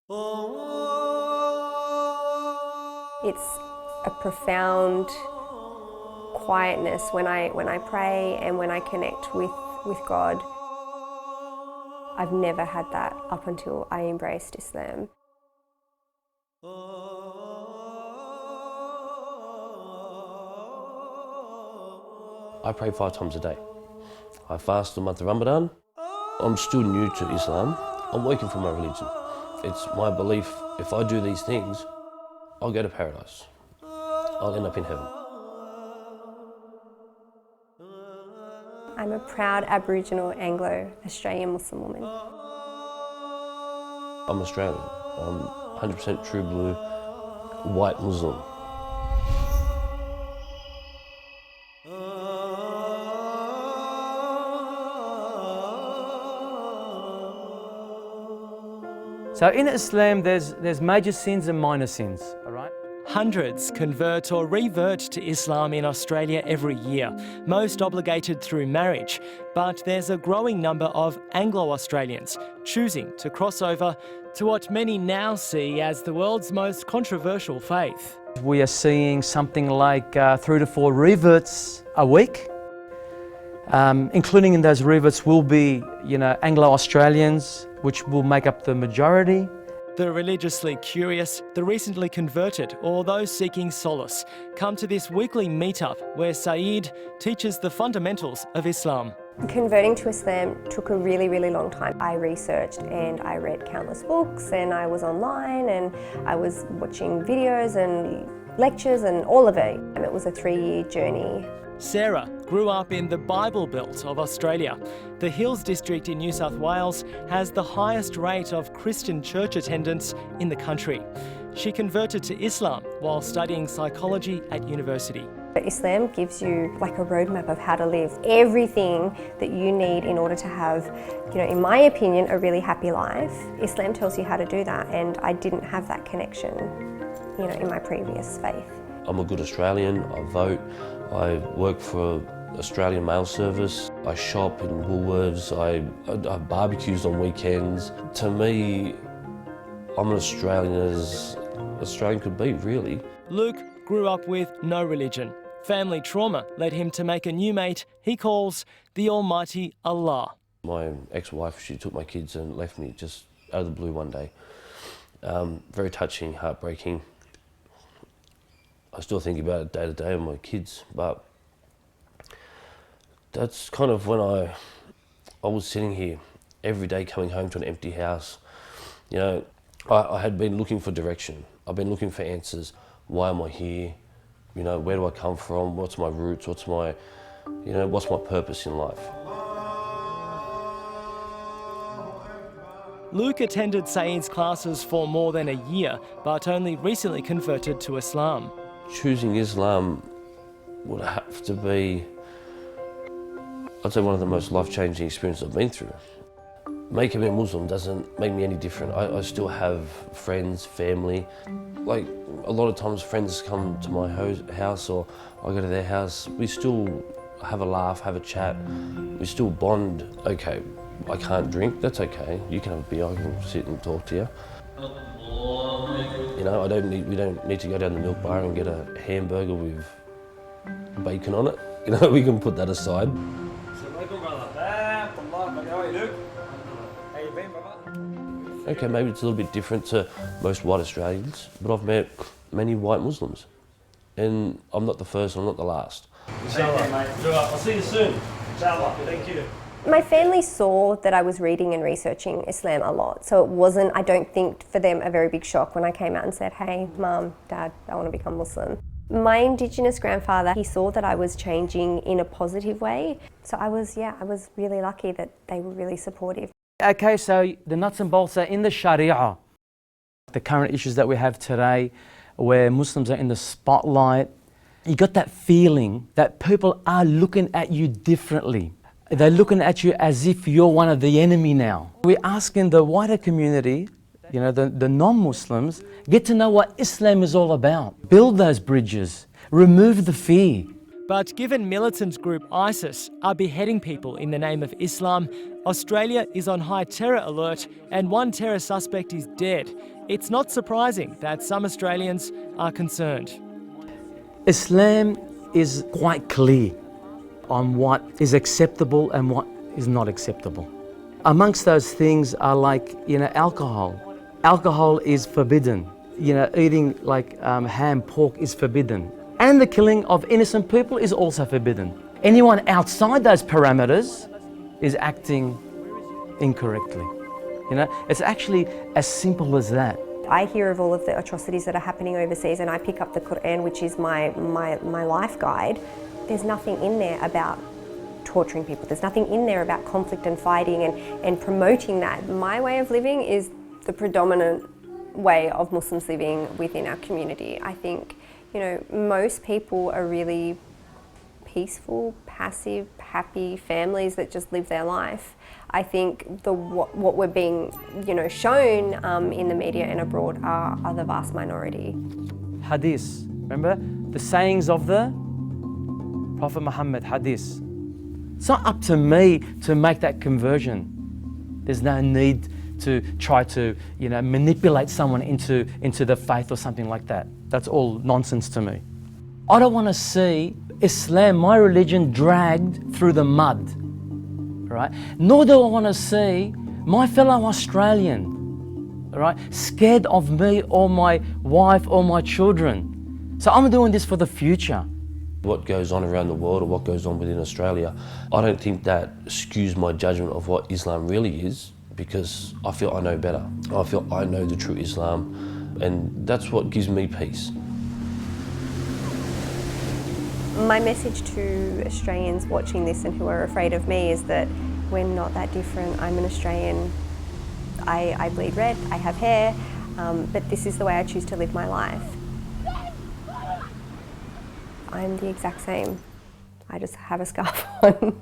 It's a profound quietness when I pray and when I connect with God. I've never had that up until I embraced Islam. I pray 5 times a day. I fast the month of Ramadan. I'm still new to Islam. I'm working for my religion. It's my belief if I do these things, I'll go to paradise. I'll end up in heaven. I'm a proud Aboriginal Anglo-Australian Muslim woman. I'm Australian. I'm 100% true blue, white Muslim. So in Islam, there's major sins and minor sins, all right? Hundreds convert or revert to Islam in Australia every year, most obligated through marriage. But there's a growing number of Anglo-Australians choosing to cross over to what many now see as the world's most controversial faith. We are seeing something like 3 to 4 reverts a week. Including in those reverts will be, Anglo-Australians, which will make up the majority. The religiously curious, the recently converted, or those seeking solace come to this weekly meetup where Saeed teaches the fundamentals of Islam. Converting to Islam took a really, really long time. I researched and I read countless books and I was online and I was watching videos and lectures and all of it. And it was a 3-year journey. Sarah grew up in the Bible Belt of Australia. The Hills District in New South Wales has the highest rate of Christian church attendance in the country. She converted to Islam while studying psychology at university. Islam gives you like a roadmap of how to live, everything that you need in order to have, in my opinion, a really happy life. Islam tells you how to do that, and I didn't have that connection, in my previous faith. I'm a good Australian. I vote. I work for Australian Mail Service. I shop in Woolworths. I have barbecues on weekends. To me, I'm an Australian as Australian could be, really. Luke grew up with no religion. Family trauma led him to make a new mate he calls the Almighty Allah. My ex-wife, she took my kids and left me just out of the blue one day. Very touching, heartbreaking. I still think about it day to day with my kids, but that's kind of when I was sitting here every day coming home to an empty house. I had been looking for direction. I've been looking for answers. Why am I here? Where do I come from? What's my roots? What's my purpose in life? Luke attended Saeed's classes for more than a year, but only recently converted to Islam. Choosing Islam would have to be, I'd say, one of the most life-changing experiences I've been through. Making me a Muslim doesn't make me any different. I still have friends, family. Like, a lot of times friends come to my house or I go to their house. We still have a laugh, have a chat. We still bond. Okay, I can't drink, that's okay. You can have a beer, I can sit and talk to you. We don't need to go down the milk bar and get a hamburger with bacon on it. We can put that aside. Okay, maybe it's a little bit different to most white Australians, but I've met many white Muslims. And I'm not the first, I'm not the last. Inshallah, mate. I'll see you soon. Inshallah, thank you. My family saw that I was reading and researching Islam a lot, so it wasn't, I don't think, for them a very big shock when I came out and said, hey, Mum, Dad, I want to become Muslim. My Indigenous grandfather, he saw that I was changing in a positive way, so I was really lucky that they were really supportive. Okay, so the nuts and bolts are in the Sharia. The current issues that we have today, where Muslims are in the spotlight, you got that feeling that people are looking at you differently. They're looking at you as if you're one of the enemy now. We're asking the wider community, the non-Muslims, get to know what Islam is all about. Build those bridges, remove the fear. But given militant group ISIS are beheading people in the name of Islam, Australia is on high terror alert and one terror suspect is dead. It's not surprising that some Australians are concerned. Islam is quite clear on what is acceptable and what is not acceptable. Amongst those things are like, alcohol. Alcohol is forbidden. Eating like ham, pork is forbidden. And the killing of innocent people is also forbidden. Anyone outside those parameters is acting incorrectly. It's actually as simple as that. I hear of all of the atrocities that are happening overseas, and I pick up the Quran, which is my life guide. There's nothing in there about torturing people. There's nothing in there about conflict and fighting and promoting that. My way of living is the predominant way of Muslims living within our community. I think, most people are really peaceful, passive, happy families that just live their life. I think what we're being, shown in the media and abroad are the vast minority. Hadith, remember the sayings of the Prophet Muhammad, hadith. It's not up to me to make that conversion. There's no need to try to, manipulate someone into the faith or something like that. That's all nonsense to me. I don't want to see Islam, my religion, dragged through the mud, right? Nor do I want to see my fellow Australian, right, scared of me or my wife or my children. So I'm doing this for the future. What goes on around the world or what goes on within Australia, I don't think that skews my judgment of what Islam really is, because I feel I know better. I feel I know the true Islam, and that's what gives me peace. My message to Australians watching this and who are afraid of me is that we're not that different. I'm an Australian. I bleed red, I have hair, but this is the way I choose to live my life. I'm the exact same. I just have a scarf on.